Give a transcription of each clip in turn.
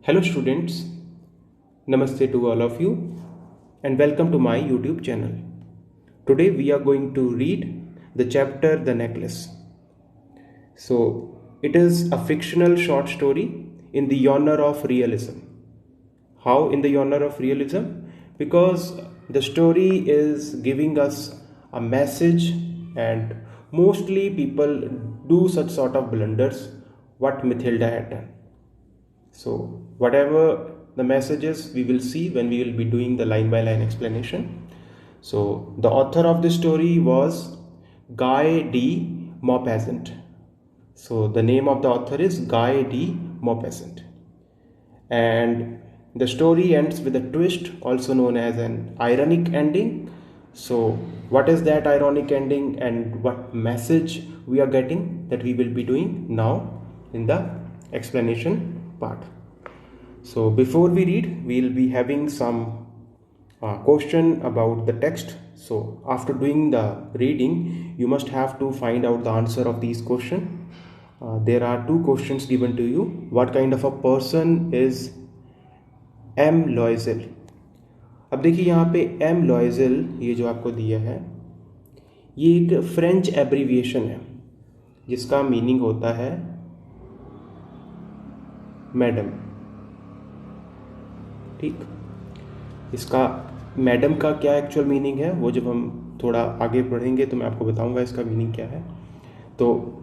Hello students, Namaste to all of you and welcome to my YouTube channel. Today we are going to read the chapter The Necklace. So it is a fictional short story in the genre of realism. How in the genre of realism? Because the story is giving us a message and mostly people do such sort of blunders what Mathilda had done. So whatever the message is, we will see when we will be doing the line by line explanation. So the author of the story was Guy de Maupassant. So the name of the author is Guy de Maupassant. And the story ends with a twist, also known as an ironic ending. So what is that ironic ending and what message we are getting, that we will be doing now in the explanation part. So before we read, we will be having some question about the text. So after doing the reading, you must have to find out the answer of these questions. There are two questions given to you. What kind of a person is M. Loisel? अब देखिए यहाँ पे M. Loisel ये जो आपको दिया है, ये एक फ्रेंच एब्रीविएशन है जिसका मीनिंग होता है मैडम. ठीक, इसका मैडम का क्या एक्चुअल मीनिंग है वो जब हम थोड़ा आगे बढ़ेंगे तो मैं आपको बताऊंगा इसका मीनिंग क्या है. तो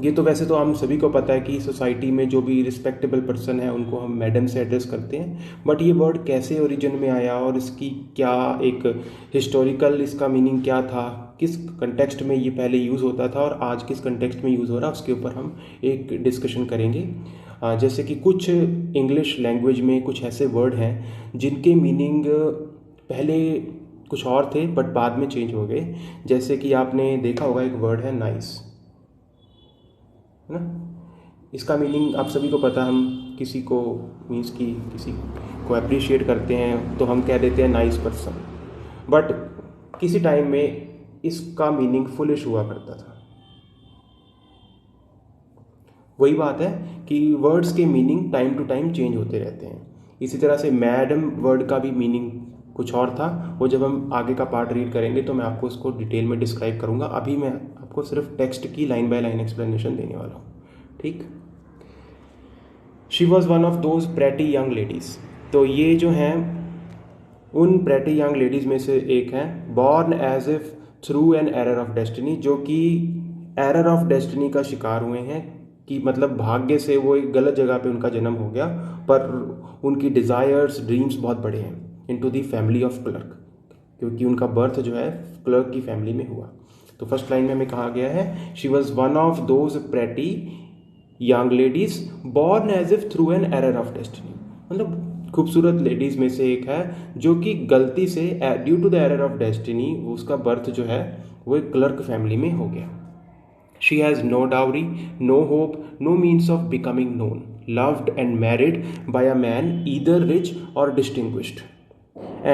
ये तो वैसे तो हम सभी को पता है कि सोसाइटी में जो भी रिस्पेक्टेबल पर्सन है उनको हम मैडम से एड्रेस करते हैं, बट ये वर्ड कैसे ओरिजिन में आया और इसकी क्या एक हिस्टोरिकल इसका मीनिंग क्या था, किस कंटेक्स्ट में ये पहले यूज़ होता था और आज किस कंटेक्स्ट में यूज़ हो रहा है, उसके ऊपर हम एक डिस्कशन करेंगे. जैसे कि कुछ इंग्लिश लैंग्वेज में कुछ ऐसे वर्ड हैं जिनके मीनिंग पहले कुछ और थे बट बाद में चेंज हो गए. जैसे कि आपने देखा होगा एक वर्ड है नाइस, है ना. इसका मीनिंग आप सभी को पता, हम किसी को मीन्स कि किसी को अप्रिशिएट करते हैं तो हम कह देते हैं नाइस पर्सन, बट किसी टाइम में इसका मीनिंग फुलिश हुआ करता था. वही बात है कि वर्ड्स के meaning time to time change होते रहते हैं. इसी तरह से मैडम वर्ड का भी मीनिंग कुछ और था, वो जब हम आगे का पार्ट रीड करेंगे तो मैं आपको उसको डिटेल में डिस्क्राइब करूंगा. अभी मैं आपको सिर्फ टेक्स्ट की लाइन बाय लाइन एक्सप्लेनेशन देने वाला हूँ. ठीक. She was one of those pretty young ladies. तो ये जो हैं उन प्रेटी यंग लेडीज में से एक हैं. Born as if through an error of destiny, जो कि एरर ऑफ डेस्टिनी का शिकार हुए हैं, कि मतलब भाग्य से वो एक गलत जगह पे उनका जन्म हो गया, पर उनकी डिज़ायर्स ड्रीम्स बहुत बड़े हैं. Into the family of clerk, क्योंकि उनका बर्थ जो है क्लर्क की फैमिली में हुआ. तो फर्स्ट लाइन में हमें कहा गया है she was one of those pretty young ladies born as if through an error of destiny. मतलब खूबसूरत लेडीज में से एक है जो कि गलती से due to the error of destiny उसका बर्थ जो है वो एक क्लर्क फैमिली में हो गया. She has no dowry, no hope, no means of becoming known, loved and married by a man either rich or distinguished.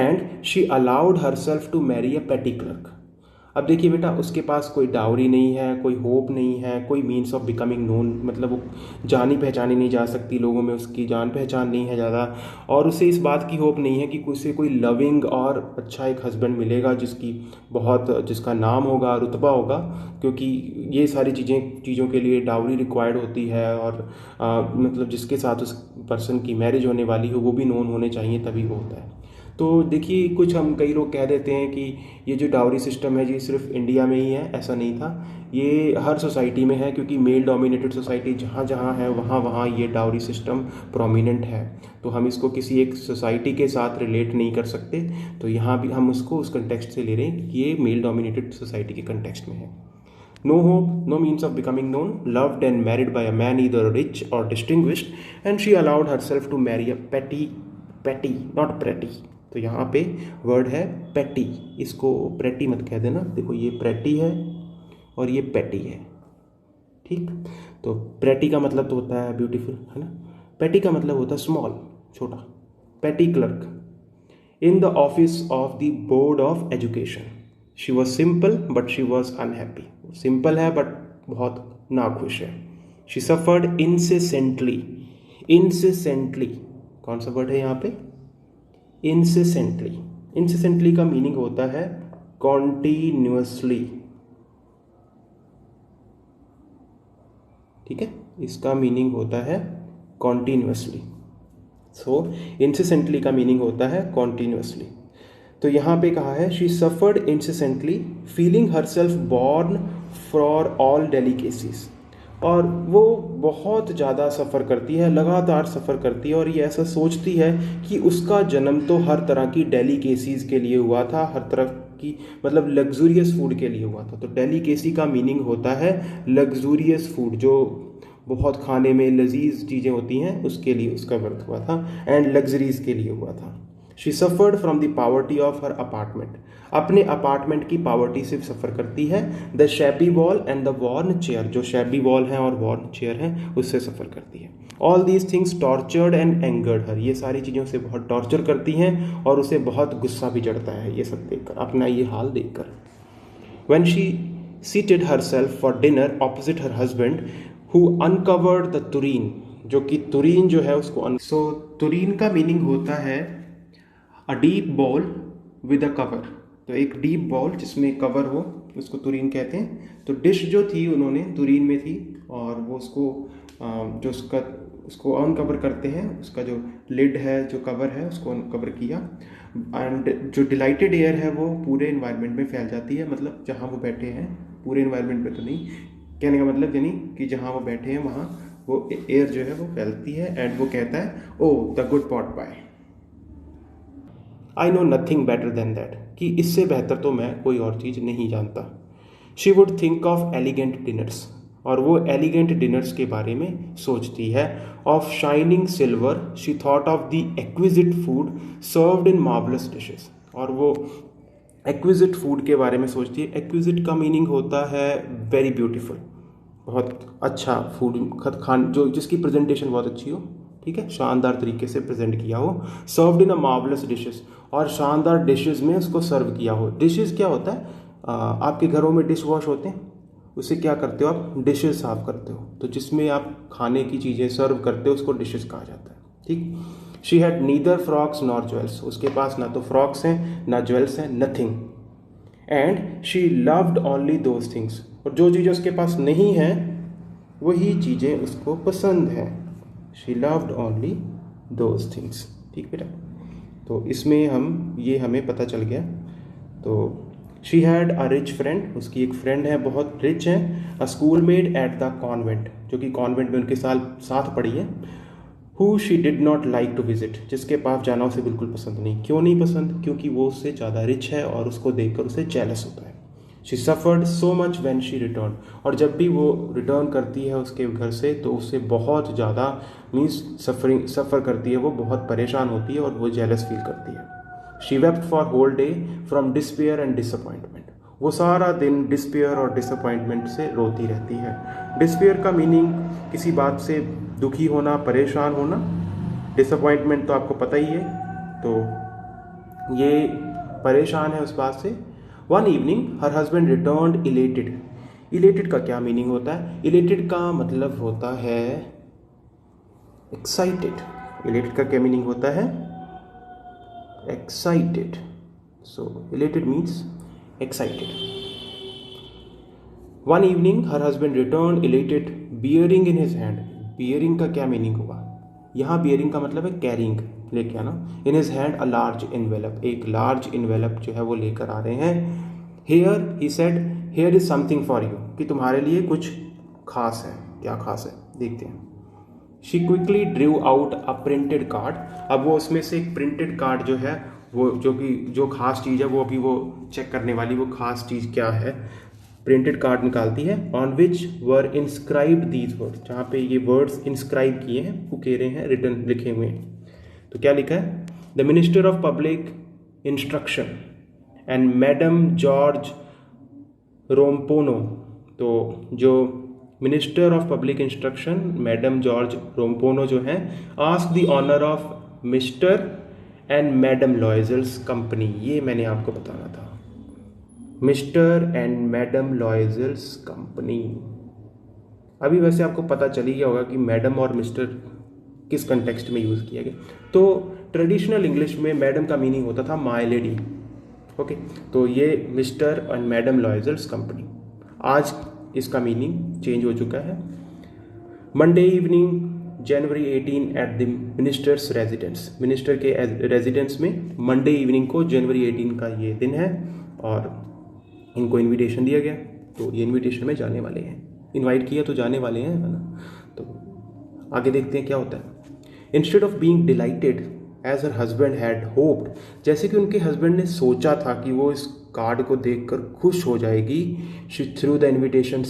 And she allowed herself to marry a petty clerk. अब देखिए बेटा, उसके पास कोई dowry नहीं है, कोई hope नहीं है, कोई मीन्स ऑफ बिकमिंग नोन, मतलब वो जानी पहचानी नहीं जा सकती, लोगों में उसकी जान पहचान नहीं है ज़्यादा, और उसे इस बात की होप नहीं है कि उसे कोई लविंग और अच्छा एक हस्बैंड मिलेगा जिसका नाम होगा, रुतबा होगा, क्योंकि ये सारी चीज़ों के लिए डाउरी रिक्वायर्ड होती है, और मतलब जिसके साथ उस पर्सन की मैरिज होने वाली हो वो भी नोन होने चाहिए, तभी वो होता है. तो देखिए, कई लोग कह देते हैं कि ये जो डाउरी सिस्टम है ये सिर्फ इंडिया में ही है. ऐसा नहीं था, ये हर सोसाइटी में है, क्योंकि मेल डोमिनेटेड सोसाइटी जहाँ जहाँ है वहाँ ये डाउरी सिस्टम प्रोमिनेंट है. तो हम इसको किसी एक सोसाइटी के साथ रिलेट नहीं कर सकते, तो यहाँ भी हम उसको उस कंटेक्स्ट से ले रहे हैं कि ये मेल डोमिनेटेड सोसाइटी के कंटेक्स्ट में है. No hope, no means of becoming known, loved and married by a man either rich or distinguished, and she allowed herself to marry a petty, not pretty. तो यहाँ पे word है पेटी, इसको pretty मत कह देना. देखो, ये प्रेटी है और ये पेटी है. ठीक. तो प्रेटी का मतलब तो होता है ब्यूटीफुल, है ना. पेटी का मतलब होता है स्मॉल, छोटा. पेटी clerk in the office of the board of education. She was simple but she was unhappy. Simple है बट बहुत नाखुश है. शी सफर्ड इंसेसेंटली कौन सा वर्ड है यहाँ पे? इंसेसेंटली। इंसेसेंटली का मीनिंग होता है कॉन्टिन्यूसली, ठीक है, इसका मीनिंग होता है कॉन्टिन्यूसली। सो इंसेसेंटली का मीनिंग होता है कॉन्टिन्यूसली। तो यहाँ पे कहा है she suffered incessantly feeling herself born for all delicacies, और वो बहुत ज़्यादा सफ़र करती है, लगातार सफ़र करती है, और ये ऐसा सोचती है कि उसका जन्म तो हर तरह की डेलिकेसीज के लिए हुआ था, हर तरह की मतलब लग्जूरियस फूड के लिए हुआ था। तो डेलिकेसी का मीनिंग होता है लग्जूरियस फूड, जो बहुत खाने में लजीज चीज़ें होती हैं, उसके लिए उसका बर्थ हुआ था, एंड लग्जरीज के लिए हुआ था। She suffered from the poverty of her apartment, अपने अपार्टमेंट की पावर्टी से सफ़र करती है। The shabby wall and the worn chair, जो शैबी वॉल है और वॉर्न चेयर है, उससे सफ़र करती है। All these things tortured and angered her, ये सारी चीज़ें उसे बहुत टॉर्चर करती हैं और उसे बहुत गुस्सा भी चढ़ता है ये सब देखकर, अपना ये हाल देखकर। When she seated herself for dinner opposite her husband, who uncovered the tureen, जो कि तुरीन जो है उसको तुरीन का मीनिंग होता है a deep ball with a cover. तो एक डीप बॉल जिसमें कवर हो उसको तुरीन कहते हैं। तो डिश जो थी उन्होंने तुरीन में थी, और वो उसको जो उसको अनकवर करते हैं, उसका जो लिड है, जो कवर है, उसको अनकवर किया, एंड जो डिलाइटेड एयर है वो पूरे इन्वायरमेंट में फैल जाती है। मतलब जहाँ वो बैठे हैं, पूरे इन्वायरमेंट में तो नहीं, कहने का मतलब यानी कि जहाँ वो बैठे हैं वहाँ वो एयर जो है वो फैलती है, एंड वो कहता है oh the good pot-au-feu, I know nothing better than that, कि इससे बेहतर तो मैं कोई और चीज़ नहीं जानता। She would think of elegant dinners, और वो एलिगेंट डिनर्स के बारे में सोचती है। Of shining silver she thought of the exquisite food served in marvellous dishes, और वो एक्विजिट फूड के बारे में सोचती है। एक्विजिट का मीनिंग होता है वेरी ब्यूटीफुल, बहुत अच्छा फूड खान, जो जिसकी प्रेजेंटेशन बहुत अच्छी हो, ठीक है, शानदार तरीके से प्रेजेंट किया हो। Served in a marvellous dishes, और शानदार डिशेस में उसको सर्व किया हो। डिशेस क्या होता है? आपके घरों में डिश वॉश होते हैं, उससे क्या करते हो आप? डिशेस साफ करते हो। तो जिसमें आप खाने की चीज़ें सर्व करते हो उसको डिशेस कहा जाता है, ठीक। She had neither frocks nor jewels, उसके पास ना तो फ्रॉक्स हैं ना ज्वेल्स हैं, nothing. And she loved only those things, और जो चीज़ें उसके पास नहीं हैं वही चीज़ें उसको पसंद हैं। She loved only those things, ठीक बेटा। तो इसमें हमें पता चल गया। तो she had a rich friend, उसकी एक फ्रेंड है, बहुत रिच है। A schoolmate at the convent, जो कि कॉन्वेंट में उनके साथ पढ़ी है। Who she did not like to visit, जिसके पास जाना उसे बिल्कुल पसंद नहीं। क्यों नहीं पसंद? क्योंकि वो उससे ज़्यादा रिच है और उसको देखकर उसे जेलस होता है। She suffered so much when she return, और जब भी वो रिटर्न करती है उसके घर से तो उससे बहुत ज़्यादा सफ़र करती है, वो बहुत परेशान होती है और वो जेलस फील करती है। She wept for whole day from despair and disappointment, वो सारा दिन डिस्पेयर और डिसअपॉइंटमेंट से रोती रहती है। डिस्पेयर का मीनिंग किसी बात से दुखी होना, परेशान होना। डिसअपॉइंटमेंट तो आपको पता ही है, तो ये परेशान है उस बात से। One evening her husband returned elated. Elated का क्या मीनिंग होता है? इलेटेड का मतलब होता है एक्साइटेड। इलेटेड का क्या मीनिंग होता है? एक्साइटेड। सो elated means excited. One evening her husband return elated bearing इन हिज हैंड। बियरिंग का क्या मीनिंग होगा? यहाँ बियरिंग का मतलब है कैरिंग, लेके आना। In his hand a large envelope, एक लार्ज इन्वेलप जो है वो लेकर आ रहे हैं। Here he said here is something for you, कि तुम्हारे लिए कुछ खास है। क्या खास है देखते हैं। She quickly Drew out a printed card, अब वो उसमें से एक प्रिंटेड कार्ड जो है वो जो खास चीज़ है वो अभी वो चेक करने वाली वो खास चीज़ क्या है, प्रिंटेड कार्ड निकालती है। On which were inscribed these words, जहाँ पे ये वर्ड्स इंस्क्राइब किए हैं, उकेरे हैं, रिटर्न लिखे हुए हैं। तो क्या लिखा है? The minister of public instruction and madam George Ramponneau, तो जो minister of public instruction madam George Ramponneau जो हैं, ask the honour of mister and madam Loisel's company, ये मैंने आपको बताना था। Mister and madam Loisel's company, अभी वैसे आपको पता चल ही गया होगा कि मैडम और मिस्टर किस कंटेक्स्ट में यूज़ किया गया। तो ट्रेडिशनल इंग्लिश में मैडम का मीनिंग होता था माय लेडी। ओके, तो ये मिस्टर एंड मैडम लॉयजर्स कंपनी। आज इसका मीनिंग चेंज हो चुका है। Monday evening January 18 at the ministers residence. Minister के रेजिडेंस में मंडे इवनिंग को जनवरी 18 का ये दिन है और इनको इनविटेशन दिया गया, तो ये इनविटेशन में जाने वाले हैं। इनवाइट किया तो जाने वाले हैं, है ना। तो आगे देखते हैं क्या होता है। Instead of being delighted as her husband had hoped, जैसे कि उनके हस्बैंड ने सोचा था कि वो इस कार्ड को देखकर खुश हो जाएगी, she threw the invitation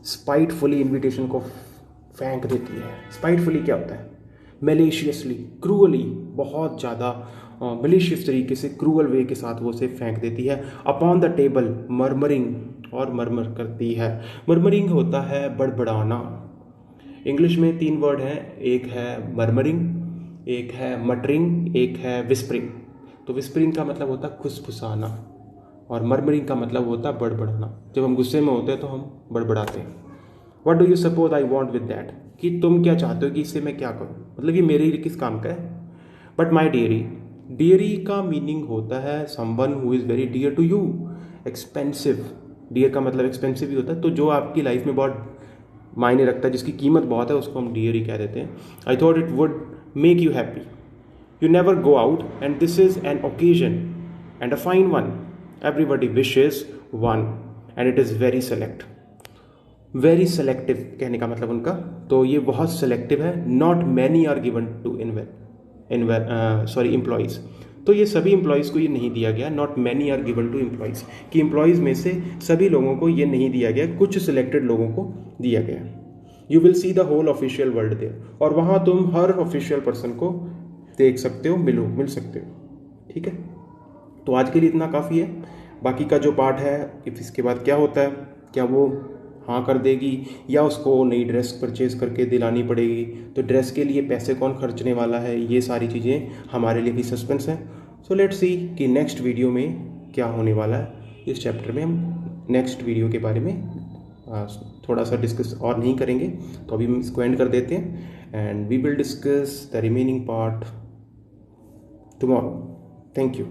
spitefully invitation को फेंक देती है। स्पाइटफुली क्या होता है? मेलिशियसली, क्रूअली, बहुत ज़्यादा मेलिशियस तरीके से, क्रूअल वे के साथ वो उसे फेंक देती है। अपॉन द टेबल मर्मरिंग, और मर्मर करती है। मर्मरिंग होता है बड़बड़ाना। इंग्लिश में 3 वर्ड हैं, एक है मर्मरिंग, एक है मटरिंग, एक है विस्परिंग। तो विस्परिंग का मतलब होता है खुसफुसाना और मर्मरिंग का मतलब होता है बड़बड़ाना। जब हम गुस्से में होते हैं तो हम बड़बड़ाते हैं। What do you suppose I want with that, कि तुम क्या चाहते हो कि इससे मैं क्या करूँ, मतलब ये मेरे लिए किस काम का है। बट माई डियरी, डियरी का मीनिंग होता है someone who is very dear to you. Expensive, dear का मतलब एक्सपेंसिव ही होता है, तो जो आपकी लाइफ में बहुत मायने रखता है, जिसकी कीमत बहुत है, उसको हम डियर ही कह देते हैं। I thought it would make you happy, you never go out and this is an occasion and a fine one, everybody wishes one and it is very select. Very selective कहने का मतलब उनका, तो ये बहुत सेलेक्टिव है। Not many are given to employees, तो ये सभी एम्प्लॉयज़ को ये नहीं दिया गया। Not many are given to employees, कि एम्प्लॉयज़ में से सभी लोगों को ये नहीं दिया गया, कुछ सिलेक्टेड लोगों को दिया गया। You will see the whole official world there, और वहाँ तुम हर ऑफिशियल पर्सन को देख सकते हो, मिल सकते हो। ठीक है, तो आज के लिए इतना काफ़ी है। बाकी का जो पार्ट है, इसके बाद क्या होता है, क्या वो हाँ कर देगी या उसको नई ड्रेस परचेज़ करके दिलानी पड़ेगी, तो ड्रेस के लिए पैसे कौन खर्चने वाला है, ये सारी चीज़ें हमारे लिए भी सस्पेंस हैं। सो लेट्स सी कि नेक्स्ट वीडियो में क्या होने वाला है। इस चैप्टर में हम नेक्स्ट वीडियो के बारे में थोड़ा सा डिस्कस और नहीं करेंगे, तो अभी हम इसको एंड कर देते हैं and we will discuss the remaining part tomorrow. Thank you.